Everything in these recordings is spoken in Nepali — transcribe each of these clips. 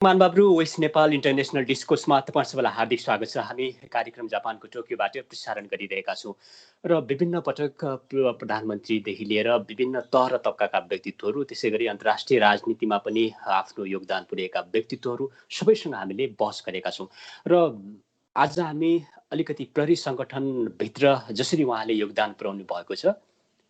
मानबाब्रु वेस्ट नेपाल इन्टरनेसनल डिस्कोर्समा तपाईँ सबैलाई हार्दिक स्वागत छ। हामी कार्यक्रम जापानको टोकियोबाट प्रसारण गरिरहेका छौँ र विभिन्न पटक प्रधानमन्त्रीदेखि लिएर विभिन्न तह र तबकाका व्यक्तित्वहरू, त्यसै गरी अन्तर्राष्ट्रिय राजनीतिमा पनि आफ्नो योगदान पुर्याएका व्यक्तित्वहरू सबैसँग हामीले बहस गरेका छौँ। र आज हामी अलिकति प्रहरी सङ्गठनभित्र जसरी उहाँले योगदान पुर्याउनु भएको छ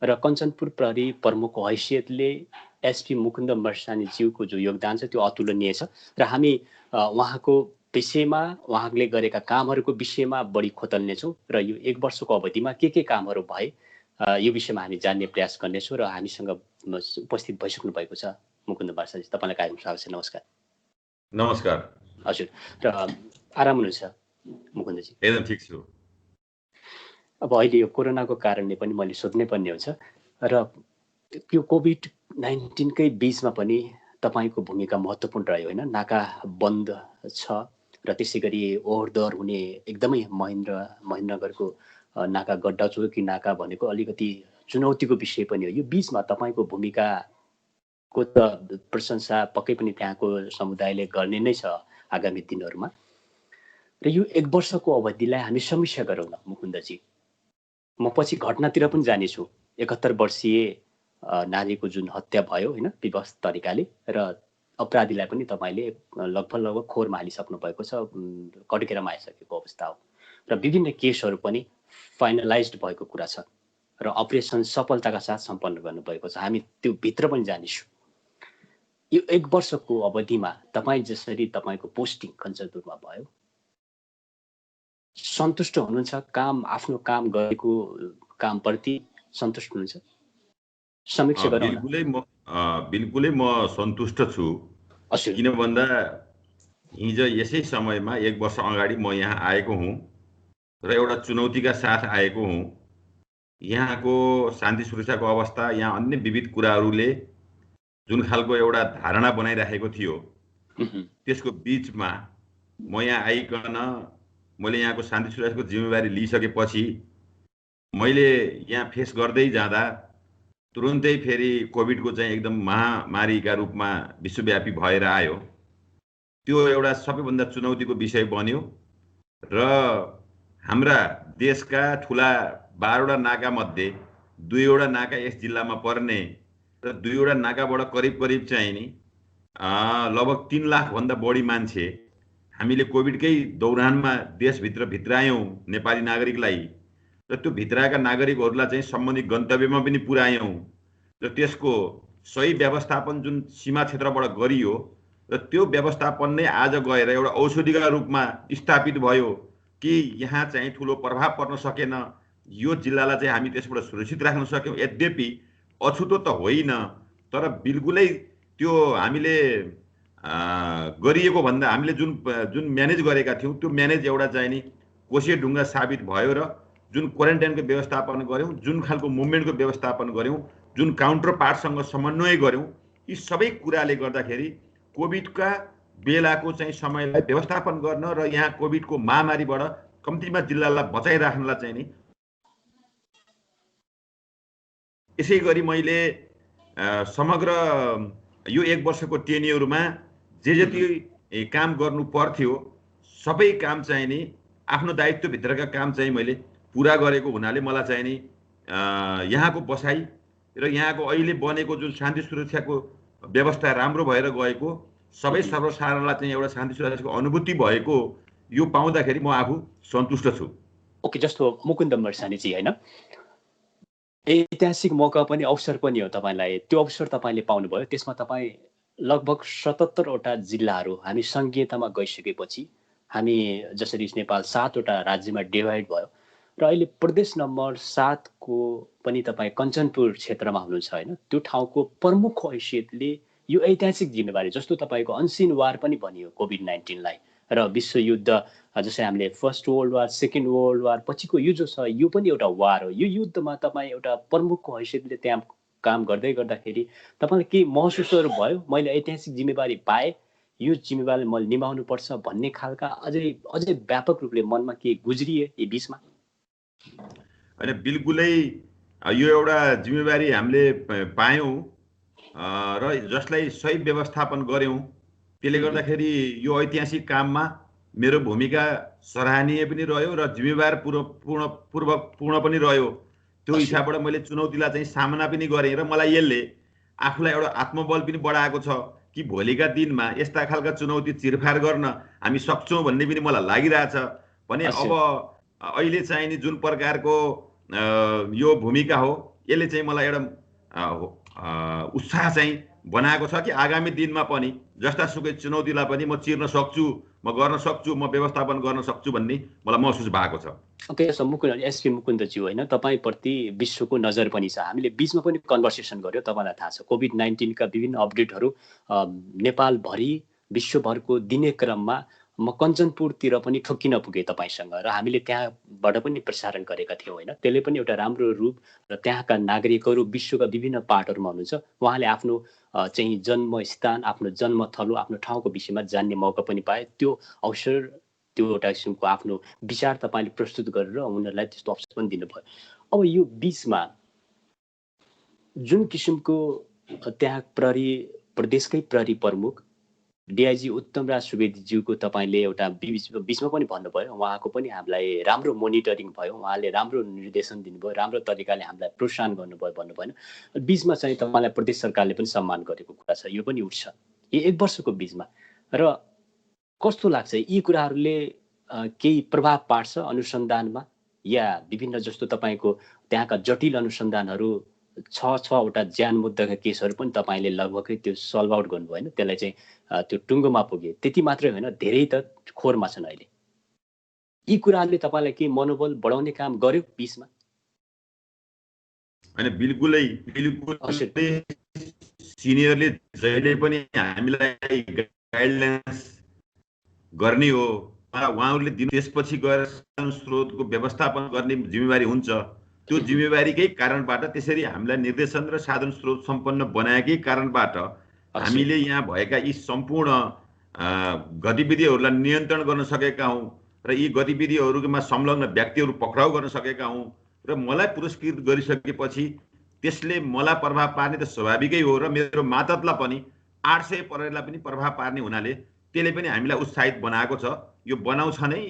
र कञ्चनपुर प्रहरी प्रमुखको हैसियतले एसपी मुकुन्द मर्सानीज्यूको जो योगदान छ त्यो अतुलनीय छ र हामी उहाँको विषयमा, उहाँले गरेका कामहरूको विषयमा बढी खोतल्नेछौँ र यो 1 वर्षको अवधिमा के कामहरू भए यो विषयमा हामी जान्ने प्रयास गर्नेछौँ र हामीसँग उपस्थित भइसक्नु भएको छ मुकुन्द मर्सानी। तपाईँलाई कार्यक्रम स्वागत छ। नमस्कार। नमस्कार। हजुर, र आराम हुनुहुन्छ मुकुन्दजी? एकदम ठिक छु। अब अहिले यो कोरोनाको कारणले पनि मैले सोध्नै पर्ने हुन्छ र यो कोभिड-19कै बीचमा पनि तपाईँको भूमिका महत्त्वपूर्ण रह्यो होइन? नाका बन्द छ र त्यसै गरी ओहोरदोहोर हुने एकदमै महेन्द्रनगरको नाका गड्डाचोकी नाका भनेको अलिकति चुनौतीको विषय पनि हो। यो बीचमा तपाईँको भूमिकाको त प्रशंसा पक्कै पनि त्यहाँको समुदायले गर्ने नै छ आगामी दिनहरूमा। र यो 1 वर्षको अवधिलाई हामी समीक्षा गरौँ न मुकुन्दजी। म पछि घटनातिर पनि जानेछु। 71 वर्षीय नारीको जुन हत्या भयो होइन विवश तरिकाले, र अपराधीलाई पनि तपाईँले लगभग खोरमा हालिसक्नु भएको छ, कटघेरामा आइसकेको अवस्था हो र विभिन्न केसहरू पनि फाइनलाइज्ड भएको कुरा छ र अपरेसन सफलताका साथ सम्पन्न गर्नुभएको छ। हामी त्यो भित्र पनि जानेछौँ। यो 1 वर्षको अवधिमा तपाईँ जसरी तपाईँको पोस्टिङ कञ्चनपुरमा भयो, सन्तुष्ट हुनुहुन्छ? आफ्नो काम गरेको कामप्रति सन्तुष्ट हुनुहुन्छ? समीक्षा गरौँ न। बिल्कुलै म सन्तुष्ट छु। किन भन्दा हिजो यसै समयमा 1 वर्ष अगाडि म यहाँ आएको हुँ र एउटा चुनौतीका साथ आएको हुँ। यहाँको शान्ति सुरक्षाको अवस्था, यहाँ अन्य विविध कुराहरूले जुन खालको एउटा धारणा बनाइराखेको थियो, त्यसको बीचमा म यहाँ आइकन मैले यहाँको शान्ति सुरक्षाको जिम्मेवारी लिइसकेपछि मैले यहाँ फेस गर्दै जाँदा तुरुन्तै फेरि कोभिडको चाहिँ एकदम महामारीका रूपमा विश्वव्यापी भएर आयो। त्यो एउटा सबैभन्दा चुनौतीको विषय बन्यो र हाम्रा देशका ठुला 12वटा नाका मध्ये 2वटा नाका यस जिल्लामा पर्ने र 2वटा नाकाबाट करिब चाहिँ नि लगभग 3 लाखभन्दा बढी मान्छे हामीले कोभिडकै दौरानमा देशभित्र भित्रायौँ नेपाली नागरिकलाई, र त्यो भित्राएका नागरिकहरूलाई चाहिँ सम्बन्धित गन्तव्यमा पनि पुर्यायौँ र त्यसको सही व्यवस्थापन जुन सीमा क्षेत्रबाट गरियो र त्यो व्यवस्थापन नै आज गएर एउटा औषधिका रूपमा स्थापित भयो कि यहाँ चाहिँ ठुलो प्रभाव पर्न सकेन। यो जिल्लालाई चाहिँ हामी त्यसबाट सुरक्षित राख्न सक्यौँ। यद्यपि अछुतो त होइन, तर बिल्कुलै त्यो हामीले गरिएको भन्दा हामीले जुन म्यानेज गरेका थियौँ त्यो म्यानेज एउटा चाहिँ नि कोसे ढुङ्गा साबित भयो र जुन क्वारेन्टाइनको व्यवस्थापन गऱ्यौँ, जुन खालको मुभमेन्टको व्यवस्थापन गऱ्यौँ, जुन काउन्टर पार्टसँग समन्वय गऱ्यौँ, यी सबै कुराले गर्दाखेरि कोभिडका बेलाको चाहिँ समयलाई व्यवस्थापन गर्न र यहाँ कोभिडको महामारीबाट कम्तीमा जिल्लालाई बचाइराख्नलाई चाहिँ नि यसै गरी मैले समग्र यो 1 वर्षको टेन्युरमा जे जति काम गर्नु पर्थ्यो सबै काम चाहिँ नि आफ्नो दायित्वभित्रका काम चाहिँ मैले पुरा गरेको हुनाले मलाई चाहिँ नि यहाँको बसाइ र यहाँको अहिले बनेको जुन शान्ति सुरक्षाको व्यवस्था राम्रो भएर गएको, सबै सर्वसाधारणलाई चाहिँ एउटा शान्ति सुरक्षाको अनुभूति भएको, यो पाउँदाखेरि म आफू सन्तुष्ट छु। ओके, जस्तो मुकुन्द मर्सानीजी होइन, ऐतिहासिक मौका पनि अवसर पनि हो तपाईँलाई। त्यो अवसर तपाईँले पाउनुभयो। त्यसमा तपाईँ लगभग 77वटा जिल्लाहरू हामी सङ्घीयतामा गइसकेपछि हामी जसरी नेपाल 7वटा राज्यमा डिभाइड भयो र अहिले प्रदेश नम्बर 7 को पनि तपाईँ कञ्चनपुर क्षेत्रमा हुनुहुन्छ होइन? त्यो ठाउँको प्रमुख हैसियतले यो ऐतिहासिक जिम्मेवारी, जस्तो तपाईँको अनसिन वार पनि भनियो कोभिड-19लाई, र विश्वयुद्ध जसै हामीले first world war, second world war पछिको यो जो छ यो पनि एउटा वार हो। यो युद्धमा तपाईँ एउटा प्रमुखको हैसियतले त्यहाँ काम गर्दै गर्दाखेरि तपाईँलाई के महसुसहरू भयो? मैले ऐतिहासिक जिम्मेवारी पाएँ, यो जिम्मेवारी मैले निभाउनु पर्छ भन्ने खालका अझै व्यापक रूपले मनमा के गुज्रिए यी बीचमा? होइन, बिल्कुलै यो एउटा जिम्मेवारी हामीले पायौँ र जसलाई सही व्यवस्थापन गऱ्यौँ त्यसले गर्दाखेरि यो ऐतिहासिक काममा मेरो भूमिका सराहनीय पनि रह्यो र जिम्मेवार पूर्ण पनि रह्यो। त्यो हिसाबबाट मैले चुनौतीलाई चाहिँ सामना पनि गरेँ र मलाई यसले आफूलाई एउटा आत्मबल पनि बढाएको छ कि भोलिका दिनमा यस्ता खालका चुनौती चिरफार गर्न हामी सक्छौँ भन्ने पनि मलाई लागिरहेछ। भने अब अहिले चाहिँ नि जुन प्रकारको यो भूमिका हो यसले चाहिँ मलाई एउटा उत्साह चाहिँ बनाएको छ कि आगामी दिनमा पनि जस्तासुकै चुनौतीलाई पनि म चिर्न सक्छु, म गर्न सक्छु, म व्यवस्थापन गर्न सक्छु भन्ने मलाई महसुस भएको छ। ओके, एसपी मुकुन्दज्यू होइन, तपाईँप्रति विश्वको नजर पनि छ। हामीले बिचमा पनि कन्भर्सेसन गर्यो, तपाईँलाई थाहा छ कोभिड-19 का विभिन्न अपडेटहरू नेपालभरि विश्वभरको दिने क्रममा म कञ्चनपुरतिर पनि ठोक्किन पुगेँ तपाईँसँग र हामीले त्यहाँबाट पनि प्रसारण गरेका थियौँ होइन। त्यसले पनि एउटा राम्रो रूप र त्यहाँका नागरिकहरू विश्वका विभिन्न पार्टहरूमा हुनुहुन्छ, उहाँले आफ्नो चाहिँ जन्मस्थान, आफ्नो जन्मथलो, आफ्नो ठाउँको विषयमा जान्ने मौका पनि पाए। त्यो अवसर, त्यो एउटा किसिमको आफ्नो विचार तपाईँले प्रस्तुत गरेर उनीहरूलाई त्यस्तो अवसर पनि दिनुभयो। अब यो बिचमा जुन किसिमको त्यहाँ प्रदेशकै प्रहरी प्रमुख डिआइजी उत्तमराज सुवेदीज्यूको तपाईँले एउटा बिचमा पनि भन्नुभयो, उहाँको पनि हामीलाई राम्रो मोनिटरिङ भयो, उहाँले राम्रो निर्देशन दिनुभयो, राम्रो तरिकाले हामीलाई प्रोत्साहन गर्नुभयो भन्नुभएन। बिचमा चाहिँ तपाईँलाई प्रदेश सरकारले पनि सम्मान गरेको कुरा छ, यो पनि उठ्छ यो 1 वर्षको बिचमा। र कस्तो लाग्छ यी कुराहरूले केही प्रभाव पार्छ अनुसन्धानमा, या विभिन्न जस्तो तपाईँको त्यहाँका जटिल अनुसन्धानहरू 6वटा ज्यान मुद्दाका केसहरू पनि तपाईँले लगभगै त्यो सल्भ आउट गर्नुभयो होइन, त्यसलाई चाहिँ त्यो टुङ्गोमा पुगे। त्यति मात्रै होइन, धेरै त खोरमा छन् अहिले। यी कुराहरूले तपाईँलाई के मनोबल बढाउने काम गर्यो बिचमा? होइन, बिल्कुलै सिनियरले जहिले पनि हामीलाई गाइडलाइन्स गर्ने हो, उहाँहरूले दिनु, त्यसपछि गएर स्रोतको व्यवस्थापन गर्ने जिम्मेवारी हुन्छ। त्यो जिम्मेवारीकै कारणबाट त्यसरी हामीलाई निर्देशन र साधन स्रोत सम्पन्न बनाएकै कारणबाट हामीले यहाँ भएका यी सम्पूर्ण गतिविधिहरूलाई नियन्त्रण गर्न सकेका हौँ र यी गतिविधिहरूमा संलग्न व्यक्तिहरू पक्राउ गर्न सकेका हौँ। र मलाई पुरस्कृत गरिसकेपछि त्यसले मलाई प्रभाव पार्ने त स्वाभाविकै हो र मेरो मातहतलाई पनि 800 प्रहरीलाई पनि प्रभाव पार्ने हुनाले त्यसले पनि हामीलाई उत्साहित बनाएको छ। यो बनाउँछ नै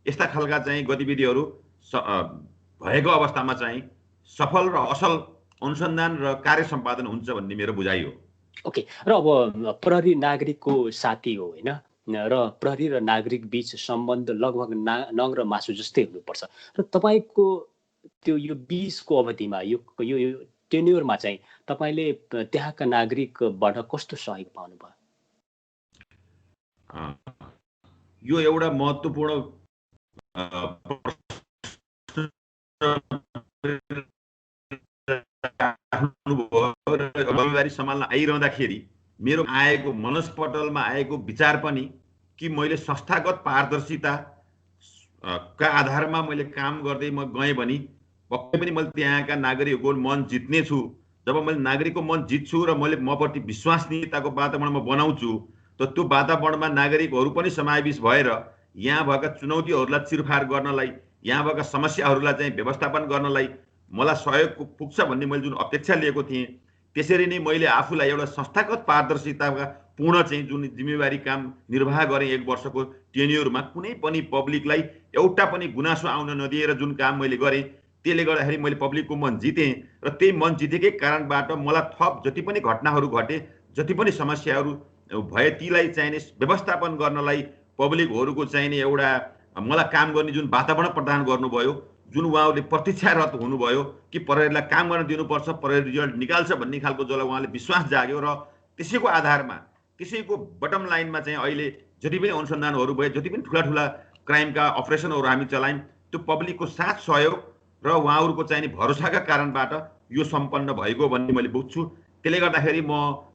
यस्ता खालका चाहिँ गतिविधिहरू भएको अवस्थामा चाहिँ सफल र असल अनुसन्धान र कार्य सम्पादन हुन्छ भन्ने मेरो बुझाइ हो। ओके, र अब प्रहरी नागरिकको साथी हो होइन, र प्रहरी र नागरिक बीच सम्बन्ध लगभग नङ र मासु जस्तै हुनुपर्छ। र तपाईँको त्यो यो बीचको अवधिमा यो टेन्युरमा चाहिँ तपाईँले त्यहाँका नागरिकबाट कस्तो सहयोग पाउनुभयो? यो एउटा महत्त्वपूर्ण जिम्मेवारी सम्हाल्न आइरहँदाखेरि मेरो आएको मनस्पटलमा आएको विचार पनि कि मैले संस्थागत पारदर्शिता का आधारमा मैले काम गर्दै म गएँ भने पक्कै पनि मैले त्यहाँका नागरिकको मन जित्ने छु। जब मैले नागरिकको मन जित्छु र मैले मप्रति विश्वसनीयताको वातावरण म बनाउँछु त त्यो वातावरणमा नागरिकहरू पनि समावेश भएर यहाँ भएका चुनौतीहरूलाई चिरफार गर्नलाई, यहाँ भएका समस्याहरूलाई चाहिँ व्यवस्थापन गर्नलाई मलाई सहयोग पुग्छ भन्ने मैले जुन अपेक्षा लिएको थिएँ, त्यसरी नै मैले आफूलाई एउटा संस्थागत पारदर्शिताका पूर्ण चाहिँ जुन जिम्मेवारी काम निर्वाह गरेँ 1 वर्षको टेन्युरमा, कुनै पनि पब्लिकलाई एउटा पनि गुनासो आउन नदिएर जुन काम मैले गरेँ, त्यसले गर्दाखेरि मैले पब्लिकको मन जितेँ। र त्यही मन जितेकै कारणबाट मलाई थप जति पनि घटनाहरू घटे, जति पनि समस्याहरू भए, तीलाई चाहिने व्यवस्थापन गर्नलाई पब्लिकहरूको चाहिने एउटा मलाई काम गर्ने जुन वातावरण प्रदान गर्नुभयो, जुन उहाँहरूले प्रतीक्षारत हुनुभयो कि प्रहरीलाई काम गर्न दिनुपर्छ, प्रहरी रिजल्ट निकाल्छ भन्ने खालको जसलाई उहाँले विश्वास जाग्यो। र त्यसैको आधारमा, त्यसैको बटम लाइनमा चाहिँ अहिले जति पनि अनुसन्धानहरू भए, जति पनि ठुला क्राइमका अपरेसनहरू हामी चलायौँ, त्यो पब्लिकको साथ सहयोग र उहाँहरूको चाहिने भरोसाका कारणबाट यो सम्पन्न भएको भन्ने मैले बुझ्छु। त्यसले गर्दाखेरि म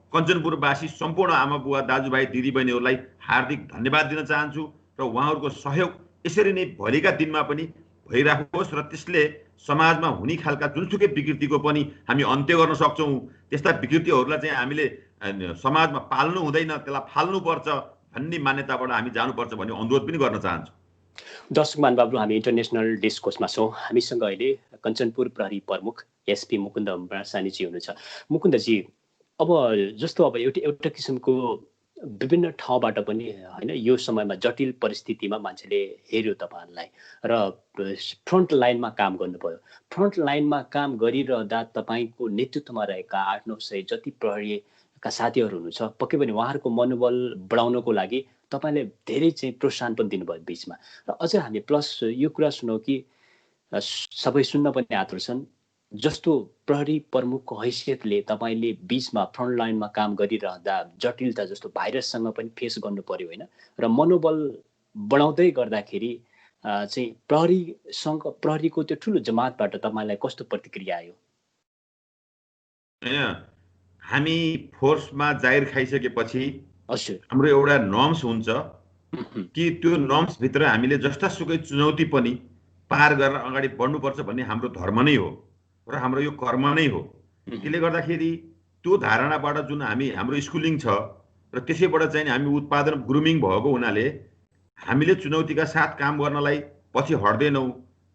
कञ्चनपुरवासी सम्पूर्ण आमा बुवा, दाजुभाइ, दिदीबहिनीहरूलाई हार्दिक धन्यवाद दिन चाहन्छु र उहाँहरूको सहयोग यसरी नै भोलिका दिनमा पनि भइराखोस् र त्यसले समाजमा हुने खालका जुनसुकै विकृतिको पनि हामी अन्त्य गर्न सक्छौँ। त्यस्ता विकृतिहरूलाई चाहिँ हामीले समाजमा पाल्नु हुँदैन, त्यसलाई फाल्नुपर्छ भन्ने मान्यताबाट हामी जानुपर्छ भन्ने अनुरोध पनि गर्न चाहन्छु। दर्शक महानुभावहरू, हामी इन्टरनेसनल डिस्कोर्समा छौँ। हामीसँग अहिले कञ्चनपुर प्रहरी प्रमुख एसपी मुकुन्द सानीजी हुनुहुन्छ। मुकुन्दजी, अब जस्तो अब एउटा किसिमको विभिन्न ठाउँबाट पनि होइन यो समयमा जटिल परिस्थितिमा मान्छेले हेर्यो तपाईँहरूलाई र फ्रन्ट लाइनमा काम गर्नुभयो। फ्रन्ट लाइनमा काम गरिरहँदा तपाईँको नेतृत्वमा रहेका 8-900 जति प्रहरीका साथीहरू हुनुहुन्छ, पक्कै पनि उहाँहरूको मनोबल बढाउनको लागि तपाईँले धेरै चाहिँ प्रोत्साहन पनि दिनुभयो बिचमा। र अझ हामी प्लस यो कुरा सुनौँ कि सबै सुन्न पनि आतुर छन्, जस्तो प्रहरी प्रमुखको हैसियतले तपाईँले बिचमा फ्रन्ट लाइनमा काम गरिरहँदा जटिलता जस्तो भाइरससँग पनि फेस गर्नु पर्यो होइन, र मनोबल बढाउँदै गर्दाखेरि चाहिँ प्रहरीको त्यो ठुलो जमातबाट तपाईँलाई कस्तो प्रतिक्रिया आयो? हामी फोर्समा जागिर खाइसकेपछि हाम्रो एउटा नर्म्स हुन्छ कि त्यो नर्म्स भित्र हामीले जस्ता सुकै चुनौती पनि पार गरेर अगाडि बढ्नुपर्छ भन्ने हाम्रो धर्म नै हो र हाम्रो यो कर्म नै हो। त्यसले गर्दाखेरि त्यो धारणाबाट जुन हाम्रो स्कुलिङ छ र त्यसैबाट चाहिँ हामी उत्पादन ग्रुमिङ भएको हुनाले हामीले चुनौतीका साथ काम गर्नलाई पछि हट्दैनौँ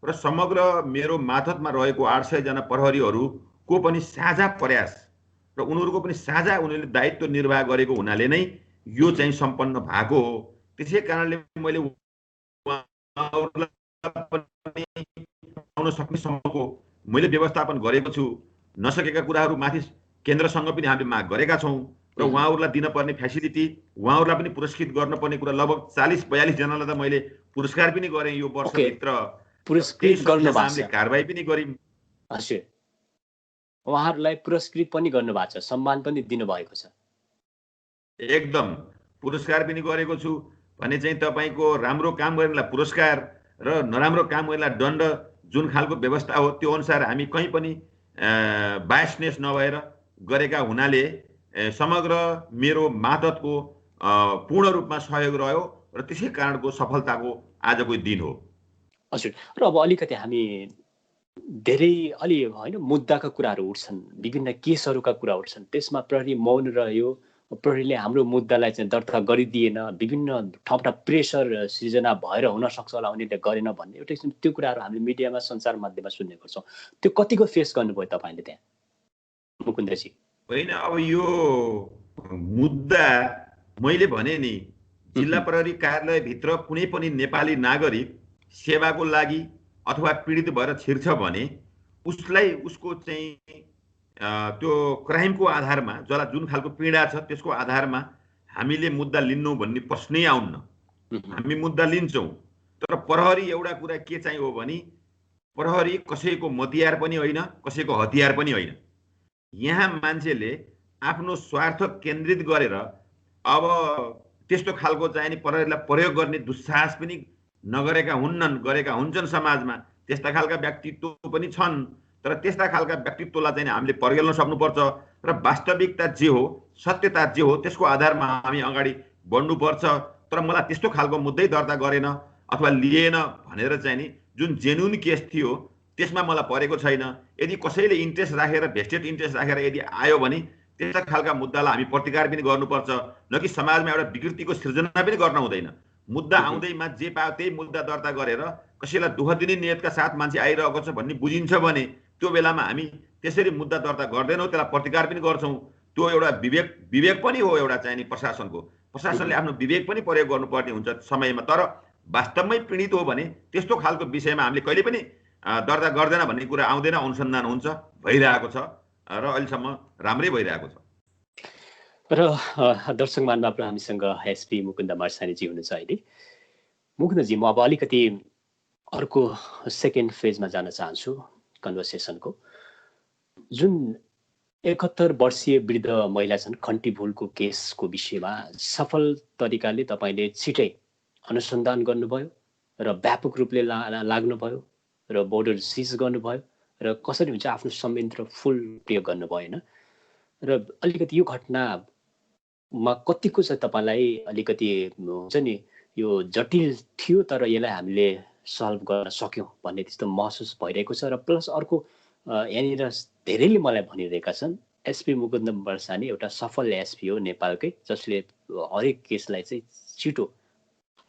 र समग्र मेरो मातहतमा रहेको 800 जना प्रहरीहरूको पनि साझा प्रयास र उनीहरूको पनि साझा उनीहरूले दायित्व निर्वाह गरेको हुनाले नै यो चाहिँ सम्पन्न भएको हो। त्यसै कारणले मैले आउन सक्ने सम्मको मैले व्यवस्थापन गरेको छु। नसकेका कुराहरू माथि केन्द्रसँग पनि हामीले माग गरेका छौँ र उहाँहरूलाई दिनपर्ने फेसिलिटी, उहाँहरूलाई पनि पुरस्कृत गर्नुपर्ने कुरा लगभग 40-42 जनालाई त मैले पुरस्कार पनि गरेँ यो वर्षभित्र। पुरस्कृत हामीले कारबाही पनि गर्यौँ। उहाँहरूलाई पुरस्कृत पनि गर्नु भएको छ, सम्मान पनि दिनुभएको छ। एकदम पुरस्कार पनि गरेको छु भने चाहिँ तपाईँको राम्रो काम गर्नेलाई पुरस्कार र नराम्रो काम गर्नेलाई दण्ड, जुन खालको व्यवस्था हो त्यो अनुसार हामी कहीँ पनि बायसनेस नभएर गरेका हुनाले समग्र मेरो मातहतको पूर्ण रूपमा सहयोग रह्यो र त्यसै कारणको सफलताको आजको दिन हो। हजुर, र अब अलिकति हामी धेरै अलि होइन मुद्दाका कुराहरू उठ्छन्, विभिन्न केसहरूका कुरा उठ्छन्, त्यसमा प्रहरी मौन रह्यो, प्रहरीले हाम्रो मुद्दालाई चाहिँ दर्ता गरिदिएन, विभिन्न ठाउँबाट प्रेसर सृजना भएर हुनसक्छ होला उनीहरूले गरेन भन्ने एउटा किसिम त्यो कुराहरू हामीले मिडियामा सञ्चार माध्यममा सुन्ने गर्छौँ। त्यो कतिको फेस गर्नुभयो तपाईँले त्यहाँ मुकुन्दजी? होइन, अब यो मुद्दा मैले भने नि जिल्ला प्रहरी कार्यालयभित्र कुनै पनि नेपाली नागरिक सेवाको लागि अथवा पीडित भएर छिर्छ भने उसलाई उसको चाहिँ त्यो क्राइमको आधारमा जसलाई जुन खालको पीडा छ त्यसको आधारमा हामीले मुद्दा लिन्नौँ भन्ने प्रश्नै आउन्न। हामी मुद्दा लिन्छौँ। तर प्रहरी एउटा कुरा के चाहिँ हो भने प्रहरी कसैको मतियार पनि होइन, कसैको हतियार पनि होइन। यहाँ मान्छेले आफ्नो स्वार्थ केन्द्रित गरेर अब त्यस्तो खालको चाहिँ नि प्रहरीलाई प्रयोग गर्ने दुस्साहस पनि नगरेका हुन्नन्, गरेका हुन्छन् समाजमा। त्यस्ता खालका व्यक्तित्व पनि छन्, तर त्यस्ता खालका व्यक्तित्वलाई चाहिँ हामीले पर्याल्न सक्नुपर्छ र वास्तविकता जे हो, सत्यता जे हो त्यसको आधारमा हामी अगाडि बढ्नुपर्छ। तर मलाई त्यस्तो खालको मुद्दै दर्ता गरेन अथवा लिएन भनेर चाहिँ नि जुन जेन्युन केस थियो त्यसमा मलाई परेको छैन। यदि कसैले इन्ट्रेस्ट राखेर, भेस्टेड इन्ट्रेस्ट राखेर यदि आयो भने त्यस्ता खालका मुद्दालाई हामी प्रतिकार पनि गर्नुपर्छ, न कि समाजमा एउटा विकृतिको सृजना पनि गर्न हुँदैन। मुद्दा आउँदैमा जे पायो त्यही मुद्दा दर्ता गरेर कसैलाई दुःख दिने नियतका साथ मान्छे आइरहेको छ भन्ने बुझिन्छ भने त्यो बेलामा हामी त्यसरी मुद्दा दर्ता गर्दैनौँ, त्यसलाई प्रतिकार पनि गर्छौँ। त्यो एउटा विवेक पनि हो एउटा चाहिँ नि प्रशासनको। प्रशासनले आफ्नो विवेक पनि प्रयोग गर्नुपर्ने हुन्छ समयमा। तर वास्तवमै पीडित हो भने त्यस्तो खालको विषयमा हामीले कहिले पनि दर्ता गर्दैन भन्ने कुरा आउँदैन, अनुसन्धान हुन्छ, भइरहेको छ र अहिलेसम्म राम्रै भइरहेको छ। र दर्शक मानव हामीसँग एसपी मुकुन्द मर्सानीजी हुनुहुन्छ अहिले। मुकुन्दजी, म अब अलिकति अर्को सेकेन्ड फेजमा जान चाहन्छु कन्भर्सेसनको। जुन 71 वर्षीय वृद्ध महिला छन् खन्तीभुलको केसको विषयमा सफल तरिकाले तपाईँले छिटै अनुसन्धान गर्नुभयो र व्यापक रूपले लाग्नुभयो र बोर्डर सिज गर्नुभयो र कसरी हुन्छ आफ्नो संयन्त्र फुल प्रयोग गर्नुभयो होइन। र अलिकति यो घटनामा कतिको चाहिँ तपाईँलाई अलिकति हुन्छ नि यो जटिल थियो तर यसलाई हामीले सल्भ गर्न सक्यौँ भन्ने त्यस्तो महसुस भइरहेको छ। र प्लस अर्को यहाँनिर धेरैले मलाई भनिरहेका छन् एसपी मुकुन्द मर्सानी एउटा सफल एसपी हो नेपालकै, जसले हरेक केसलाई चाहिँ छिटो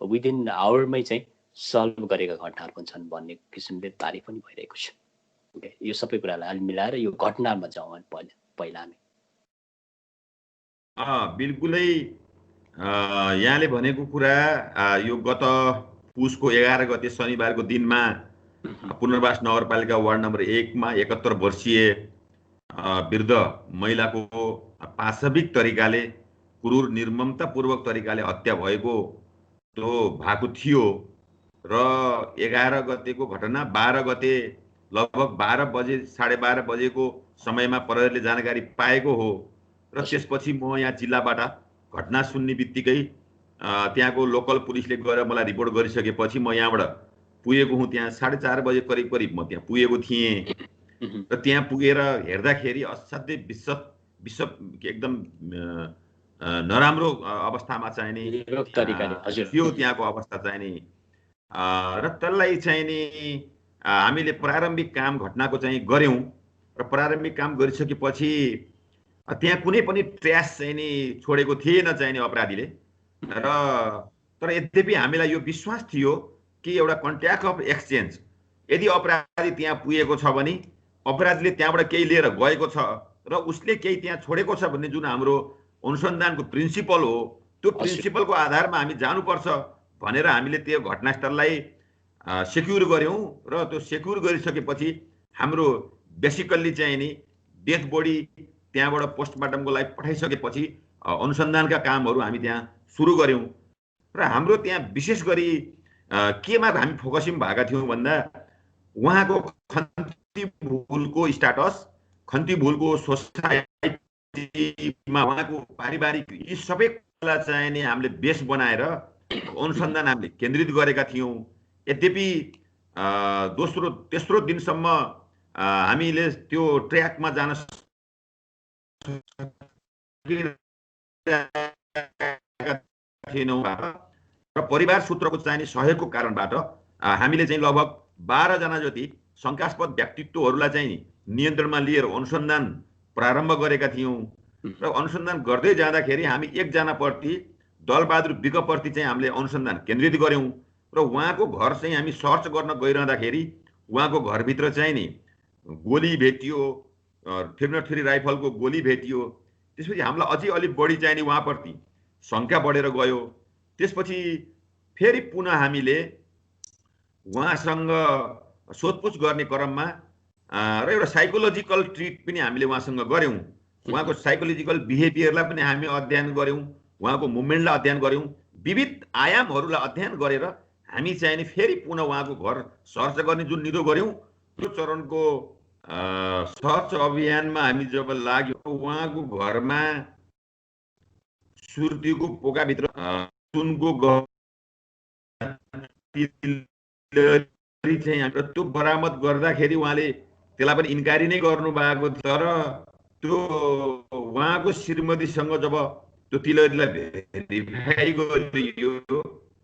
विदिन आवरमै चाहिँ सल्भ गरेका घटनाहरू पनि छन् भन्ने किसिमले तारिफ पनि भइरहेको छ। यो सबै कुरालाई अलि मिलाएर यो घटनामा जाउँ पहिला हामी। बिल्कुलै यहाँले भनेको कुरा यो गत पुसको 11 गते शनिबारको दिनमा पुनर्वास नगरपालिका वार्ड नम्बर 1 मा 71 वर्षीय वृद्ध महिलाको पाशविक तरिकाले क्रूर निर्ममतापूर्वक तरिकाले हत्या भएको थियो र 11 गतेको घटना 12 गते लगभग 12 बजे 12:30 बजेको समयमा प्रहरीले जानकारी पाएको हो र त्यसपछि म यहाँ जिल्लाबाट घटना सुन्ने बित्तिकै त्यहाँको लोकल पुलिसले गएर मलाई रिपोर्ट गरिसकेपछि म यहाँबाट पुगेको हुँ। त्यहाँ 4:30 बजे करिब म त्यहाँ पुगेको थिएँ र त्यहाँ पुगेर हेर्दाखेरि असाध्यै एकदम नराम्रो अवस्थामा चाहिँ नि थियो त्यहाँको अवस्था चाहिँ नि र त्यसलाई चाहिँ नि हामीले प्रारम्भिक काम घटनाको चाहिँ गर्यौं र प्रारम्भिक काम गरिसकेपछि त्यहाँ कुनै पनि ट्र्यास चाहिँ नि छोडेको थिएन चाहिँ नि अपराधीले र तर यद्यपि हामीलाई यो विश्वास थियो कि एउटा कन्ट्याक्ट अफ एक्सचेन्ज यदि अपराधी त्यहाँ पुगेको छ भने अपराधीले त्यहाँबाट केही लिएर गएको छ र उसले केही त्यहाँ छोडेको छ भन्ने जुन हाम्रो अनुसन्धानको प्रिन्सिपल हो त्यो प्रिन्सिपलको आधारमा हामी जानुपर्छ भनेर हामीले त्यो घटनास्थललाई सेक्युर गर्यौं र त्यो सेक्युर गरिसकेपछि हाम्रो बेसिकल्ली चाहिँ नि डेथ बडी त्यहाँबाट पोस्टमार्टमको लागि पठाइसकेपछि अनुसन्धानका कामहरू हामी त्यहाँ सुरु गर्यौं र हाम्रो त्यहाँ विशेष गरी केमा हामी फोकसिङ भएका थियौं भन्दा उहाँको खन्ती भूलको स्टाटस खन्ती भूलको सोसाइटीमा उहाँको पारिवारिक यी सबै कुरालाई चाहिँ नि हामीले बेस बनाएर अनुसन्धान हामीले केन्द्रित गरेका थियौं। यद्यपि तेस्रो दिनसम्म हामीले त्यो ट्र्याकमा जान थिएनौं र परिवार सूत्रको चाहिँ सहयोगको कारणबाट हामीले चाहिँ लगभग 12 जना जति शंकास्पद व्यक्तित्वहरूलाई चाहिँ नियन्त्रणमा लिएर अनुसन्धान प्रारम्भ गरेका थियौं र अनुसन्धान गर्दै जाँदाखेरि हामी एकजना प्रति दलबहादुर विकप्रति चाहिँ हामीले अनुसन्धान केन्द्रित गर्यौं र उहाँको घर चाहिँ हामी सर्च गर्न गइरहँदाखेरि उहाँको घरभित्र चाहिँ नि गोली भेटियो, 303 राइफलको गोली भेटियो। त्यसपछि हामीलाई अझै अलिक बढी चाहिँ नि उहाँप्रति शंका बढेर गयो। त्यसपछि फेरि पुनः हामीले उहाँसँग सोधपुछ गर्ने क्रममा र एउटा साइकोलोजिकल ट्रिट पनि हामीले उहाँसँग गर्यौं। उहाँको साइकोलोजिकल बिहेभियरलाई पनि हामी अध्ययन गर्यौं, उहाँको मुभमेन्टलाई अध्ययन गर्यौं, विविध आयामहरूलाई अध्ययन गरेर हामी चाहिँ नि फेरि पुनः उहाँको घर सर्च गर्ने जुन निधो गर्यौं त्यो चरणको सर्च अभियानमा हामी जब लाग्यौं उहाँको घरमा सुर्तीको पोकाभित्र सुनको चाहिँ हाम्रो त्यो बरामद गर्दाखेरि उहाँले त्यसलाई पनि इन्कारी नै गर्नु भएको थियो। तर त्यो उहाँको श्रीमतीसँग जब त्यो तिलहरीलाई भेरिफाई गरियो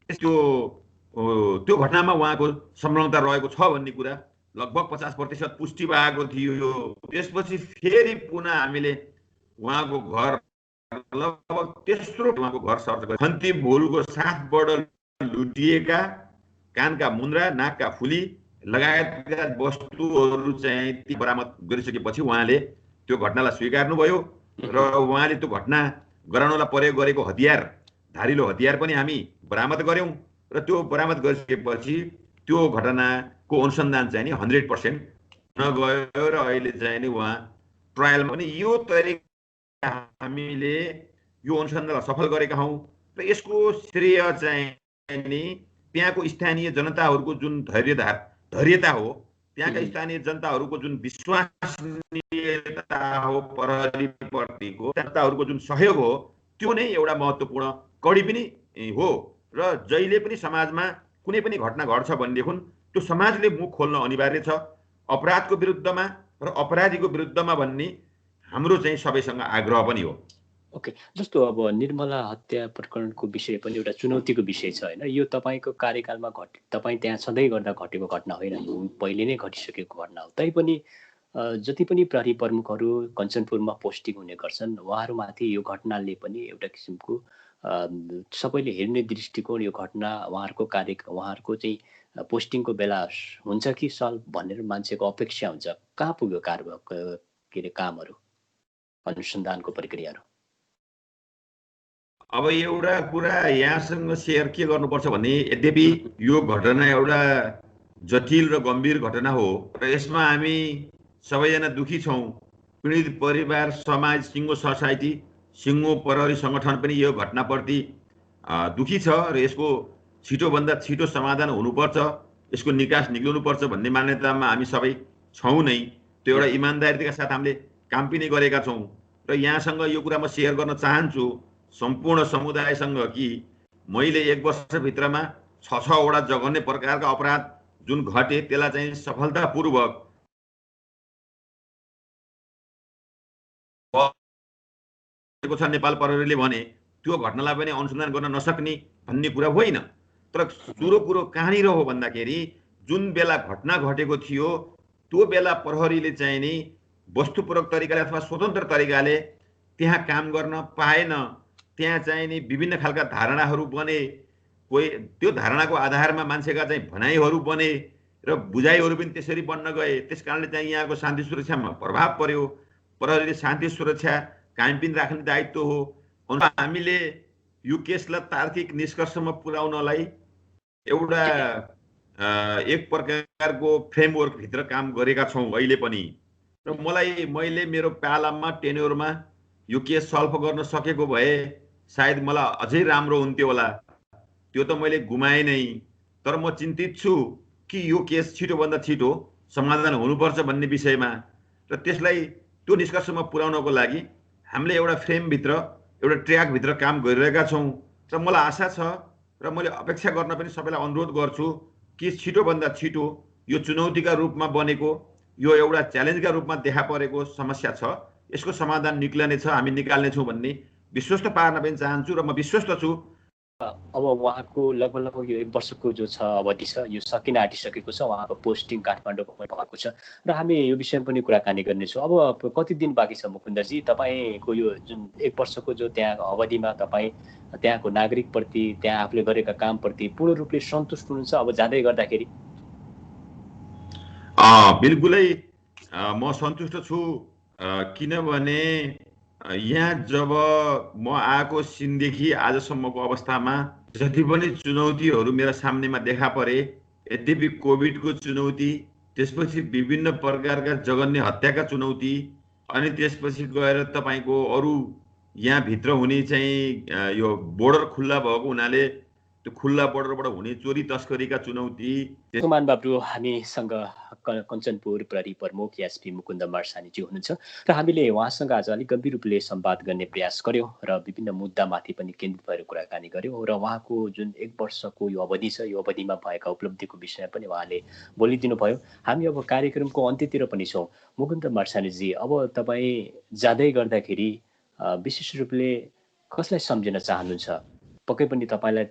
त्यो घटनामा उहाँको संलग्नता रहेको छ भन्ने कुरा लगभग 50% पुष्टि भएको थियो। त्यसपछि फेरि पुनः हामीले उहाँको घर लगभग तेस्रो उहाँको घर सर्च गर्यौं। खन्ती भूलको साथबाट लुटिएका कानका मुन्द्रा, नाकका फुली लगायतका वस्तुहरू चाहिँ ती बरामद गरिसकेपछि उहाँले त्यो घटनालाई स्वीकार्नुभयो र उहाँले त्यो घटना गराउनलाई प्रयोग गरेको हतियार, धारिलो हतियार पनि हामी बरामद गर्यौं र त्यो बरामद गरिसकेपछि त्यो घटनाको अनुसन्धान चाहिँ नि 100% नगयो र अहिले चाहिँ नि उहाँ ट्रायलमा पनि यो तरिका हामीले यो अनुसन्धानलाई सफल गरेका हौं र यसको श्रेय चाहिँ नि त्यहाँको स्थानीय जनताहरूको जुन धैर्यता हो, त्यहाँका स्थानीय जनताहरूको जुन विश्वासनीयता हो, प्रहरीप्रतिको जनताहरूको जुन सहयोग हो, त्यो नै एउटा महत्त्वपूर्ण कडी पनि हो र जहिले पनि समाजमा कुनै पनि घटना घट्छ भनेदेखि त्यो समाजले मुख खोल्न अनिवार्य छ अपराधको विरुद्धमा र अपराधीको विरुद्धमा भन्ने हाम्रो चाहिँ सबैसँग आग्रह पनि हो। ओके, जस्तो अब निर्मला हत्या प्रकरणको विषय पनि एउटा चुनौतीको विषय छ हैन? यो तपाईको कार्यकालमा तपाई त्यहाँ सधैँ गर्दा घटेको घटना होइन, यो पहिले नै घटिसकेको घटना हो। तैपनि जति पनि प्रहरी प्रमुखहरू कञ्चनपुरमा पोस्टिङ हुने गर्छन्, उहाँहरूमाथि यो घटनाले पनि एउटा किसिमको सबैले हेर्ने दृष्टिकोण यो घटना उहाँहरूको चाहिँ पोस्टिङको बेला हुन्छ कि सल्भ भनेर मान्छेको अपेक्षा हुन्छ। कहाँ पुग्यो कामहरू, अनुसन्धानको प्रक्रियाहरू? अब एउटा कुरा यहाँसँग सेयर के गर्नुपर्छ भने यद्यपि यो घटना एउटा जटिल र गम्भीर घटना हो र यसमा हामी सबैजना दुखी छौँ। पीडित परिवार, समाज, सिङ्गो सोसाइटी, सिङ्गो प्रहरी सङ्गठन पनि यो घटनाप्रति दुखी छ र यसको छिटोभन्दा छिटो समाधान हुनुपर्छ, यसको निकास निक्लिनुपर्छ भन्ने मान्यतामा हामी सबै छौँ नै। त्यो एउटा इमान्दारिताका साथ हामीले काम पनि गरेका छौँ र यहाँसँग यो कुरा म सेयर गर्न चाहन्छु सम्पूर्ण समुदायसँग कि मैले 1 वर्षभित्रमा 6 वटा जघन्य प्रकारका अपराध जुन घटे त्यसलाई चाहिँ सफलतापूर्वक छ। नेपाल प्रहरीले भने त्यो घटनालाई पनि अनुसन्धान गर्न नसक्ने भन्ने कुरा होइन, तर सुरु कुरो कहाँनिर हो भन्दाखेरि जुन बेला घटना घटेको थियो त्यो बेला प्रहरीले चाहिँ नि वस्तुपरक तरिकाले अथवा स्वतन्त्र तरिकाले त्यहाँ काम गर्न पाएन। त्यहाँ चाहिँ नि विभिन्न खालका धारणाहरू बने, कोही त्यो धारणाको आधारमा मान्छेका चाहिँ भनाइहरू बने र बुझाइहरू पनि त्यसरी बन्न गए। त्यस कारणले चाहिँ यहाँको शान्ति सुरक्षामा प्रभाव पर्यो। प्रहरीले शान्ति सुरक्षा कायम पनि राख्ने दायित्व हो। हामीले यो केसलाई तार्किक निष्कर्षमा पुर्याउनलाई एउटा एक प्रकारको फ्रेमवर्कभित्र काम गरेका छौँ अहिले पनि। र मैले मेरो पालामा टेन्योरमा यो केस सल्भ गर्न सकेको भए सायद मलाई अझै राम्रो हुन्थ्यो होला। त्यो त मैले गुमाएँ नै, तर म चिन्तित छु कि यो केस छिटोभन्दा छिटो समाधान हुनुपर्छ भन्ने विषयमा र त्यसलाई त्यो निष्कर्षमा पुर्याउनको लागि हामीले एउटा फ्रेमभित्र, एउटा ट्र्याकभित्र काम गरिरहेका छौँ र मलाई आशा छ र मैले अपेक्षा गर्न पनि सबैलाई अनुरोध गर्छु कि छिटोभन्दा छिटो यो चुनौतीका रूपमा बनेको, यो एउटा च्यालेन्जका रूपमा देखा परेको समस्या छ, यसको समाधान निक्लनेछ, हामी निकाल्नेछौँ भन्ने विश्वस्त पार्न पनि चाहन्छु र म विश्वस्त छु। अब उहाँको लगभग यो 1 वर्षको जो छ अवधि छ यो सकिन आँटिसकेको छ। उहाँको पोस्टिङ काठमाडौँको भएको छ र हामी यो विषयमा पनि कुराकानी गर्नेछौँ। अब कति दिन बाँकी छ मुकुन्दजी, तपाईँको यो जुन 1 वर्षको जो त्यहाँ अवधिमा तपाईँ त्यहाँको नागरिकप्रति, त्यहाँ आफूले गरेका कामप्रति पूर्ण रूपले सन्तुष्ट हुनुहुन्छ अब जाँदै गर्दाखेरि? बिल्कुलै म सन्तुष्ट छु, किनभने यहाँ जब म आएको सिनदेखि आजसम्मको अवस्थामा जति पनि चुनौतीहरू मेरा सामनेमा देखा परे, यद्यपि कोभिडको चुनौती, त्यसपछि विभिन्न प्रकारका जघन्य हत्याका चुनौती, अनि त्यसपछि गएर तपाईँको अरू यहाँभित्र हुने चाहिँ यो बोर्डर खुल्ला भएको हुनाले त्यो खुल्ला बोर्डरबाट हुने चोरी तस्करीका चुनौती। कुमान बाबु हामीसँग कञ्चनपुर प्रहरी प्रमुख एसपी मुकुन्द मर्सानीजी हुनुहुन्छ र हामीले उहाँसँग आज अलिक गम्भीर रूपले संवाद गर्ने प्रयास गर्यौँ र विभिन्न मुद्दामाथि पनि केन्द्रित भएर कुराकानी गर्यौँ र उहाँको जुन 1 वर्षको यो अवधि छ यो अवधिमा भएका उपलब्धिको विषयमा पनि उहाँले बोलिदिनु भयो। हामी अब कार्यक्रमको अन्त्यतिर पनि छौँ। मुकुन्द मर्सानीजी, अब तपाईँ जाँदै गर्दाखेरि विशेष रूपले कसलाई सम्झिन चाहनुहुन्छ? पक्कै पनि तपाईँले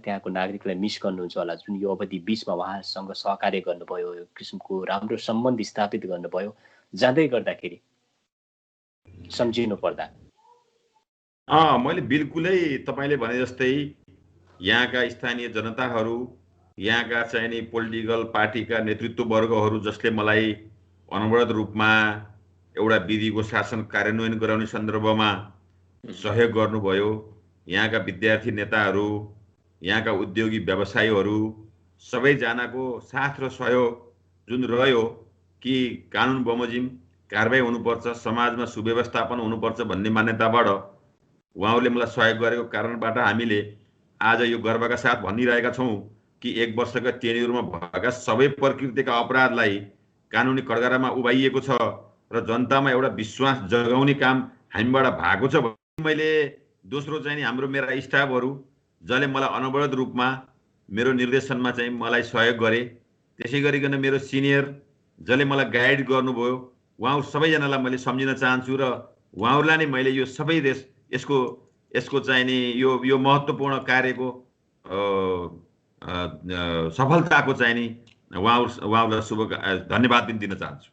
त्यहाँको नागरिकलाई मिस गर्नुहुन्छ होला, जुन यो अवधि बिचमा उहाँसँग सहकार्य गर्नुभयो, एक किसिमको राम्रो सम्बन्ध स्थापित गर्नुभयो। जाँदै गर्दाखेरि सम्झिनु पर्दा मैले बिल्कुलै तपाईँले भने जस्तै यहाँका स्थानीय जनताहरू, यहाँका चाहिँ नि पोलिटिकल पार्टीका नेतृत्ववर्गहरू जसले मलाई अनवरत रूपमा एउटा विधिको शासन कार्यान्वयन गराउने सन्दर्भमा सहयोग गर्नुभयो, यहाँका विद्यार्थी नेताहरू, यहाँका उद्योगी व्यवसायीहरू सबैजनाको साथ र सहयोग जुन रह्यो कि कानुन बमोजिम कारबाही हुनुपर्छ, समाजमा सुव्यवस्थापन हुनुपर्छ भन्ने मान्यताबाट उहाँहरूले मलाई सहयोग गरेको कारणबाट हामीले आज यो गर्वका साथ भनिरहेका छौँ कि 1 वर्षका टेन्युरमा भएका सबै प्रकृतिका अपराधलाई कानुनी कठघरामा उभाइएको छ र जनतामा एउटा विश्वास जगाउने काम हामीबाट भएको छ। मैले दोस्रो चाहिँ हाम्रो मेरा स्टाफहरू जसले मलाई अनवरत रूपमा मेरो निर्देशनमा चाहिँ मलाई सहयोग गरे, त्यसै गरिकन मेरो सिनियर जसले मलाई गाइड गर्नुभयो, उहाँहरू सबैजनालाई मैले सम्झिन चाहन्छु र उहाँहरूलाई नै मैले यो सबै यसको चाहिँ नि यो महत्त्वपूर्ण कार्यको सफलताको चाहिँ नि उहाँहरूलाई धन्यवाद पनि दिन चाहन्छु।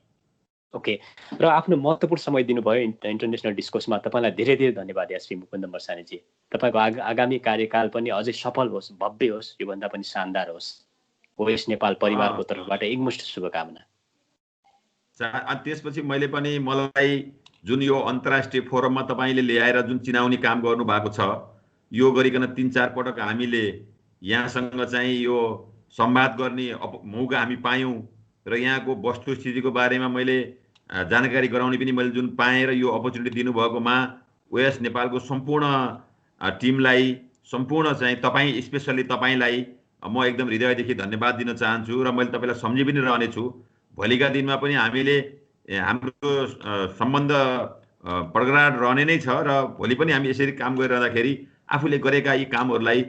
ओके, र आफ्नो महत्त्वपूर्ण समय दिनुभयो इन्टरनेसनल डिस्कोर्समा। तपाईँलाई धेरै धेरै धन्यवाद एसपी मुकुन्द मर्सानीजी। तपाईँको आगामी कार्यकाल पनि अझै सफल होस्, भव्य होस्, योभन्दा पनि शानदार होस्। ओएस नेपाल परिवारको तर्फबाट एकमुष्ट शुभकामना। त्यसपछि मलाई जुन यो अन्तर्राष्ट्रिय फोरममा तपाईँले ल्याएर जुन चिनाउने काम गर्नु भएको छ, यो गरिकन 3-4 पटक हामीले यहाँसँग चाहिँ यो संवाद गर्ने मौका हामी पायौँ र यहाँको वस्तुस्थितिको बारेमा मैले जानकारी गराउने पनि मैले जुन पाएँ र यो अपर्च्युनिटी दिनुभएकोमा ओएस नेपालको सम्पूर्ण टिमलाई, सम्पूर्ण चाहिँ तपाईँ स्पेसल्ली तपाईँलाई म एकदम हृदयदेखि धन्यवाद दिन चाहन्छु र मैले तपाईँलाई सम्झि पनि रहनेछु। भोलिका दिनमा पनि हामीले हाम्रो सम्बन्ध बरकरार रहने नै छ र भोलि पनि हामी यसरी काम गरिरहँदाखेरि आफूले गरेका यी कामहरूलाई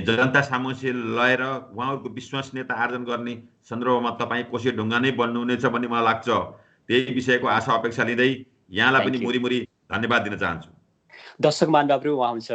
जनता सामुन्ने लगेर उहाँहरूको विश्वसनीयता आर्जन गर्ने सन्दर्भमा तपाईँ कोशी ढुङ्गा नै बन्नुहुनेछ भन्ने मलाई लाग्छ। त्यही विषयको आशा अपेक्षा लिँदै यहाँलाई पनि मुरी धन्यवाद दिन चाहन्छु। दर्शक महानुभावहरू, उहाँ हुन्छ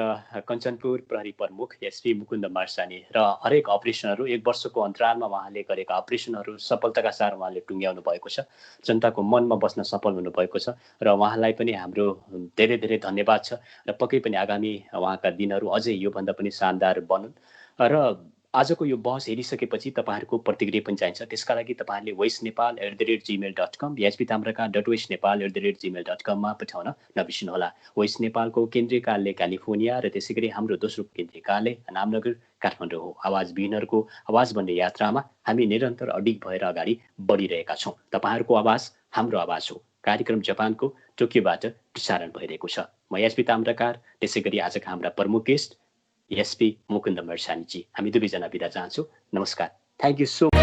कञ्चनपुर प्रहरी प्रमुख एसपी मुकुन्द मर्सानी र हरेक अपरेसनहरू 1 वर्षको अन्तरालमा उहाँले गरेका अपरेसनहरू सफलताका साथ उहाँले टुङ्ग्याउनु भएको छ, जनताको मनमा बस्न सफल हुनुभएको छ र उहाँलाई पनि हाम्रो धेरै धेरै धन्यवाद छ र पक्कै पनि आगामी उहाँका दिनहरू अझै योभन्दा पनि शानदार बनुन्। र आजको यो बहस हेरिसकेपछि तपाईँहरूको प्रतिक्रिया पनि चाहिन्छ। त्यसका लागि तपाईँहरूले voicenepal@gmail.com hptamraka.voicenepal@gmail.com मा पठाउन नबिर्सनुहोला। वोइस नेपालको केन्द्रीय कार्यालय क्यालिफोर्निया र त्यसै गरी हाम्रो दोस्रो केन्द्रीय कार्यालय नामनगर काठमाडौँ हो। आवाजविहीनहरूको आवाज बन्ने यात्रामा हामी निरन्तर अडिग भएर अगाडि बढिरहेका छौँ। तपाईँहरूको आवाज हाम्रो आवाज हो। कार्यक्रम जापानको टोकियोबाट प्रसारण भइरहेको छ। म एसपी ताम्राकार, त्यसै गरी आजका हाम्रा प्रमुख गेस्ट एसपी मुकुन्द मर्सानीजी, हामी दुवैजना बिदा चाहन्छौँ। नमस्कार। Thank you so much.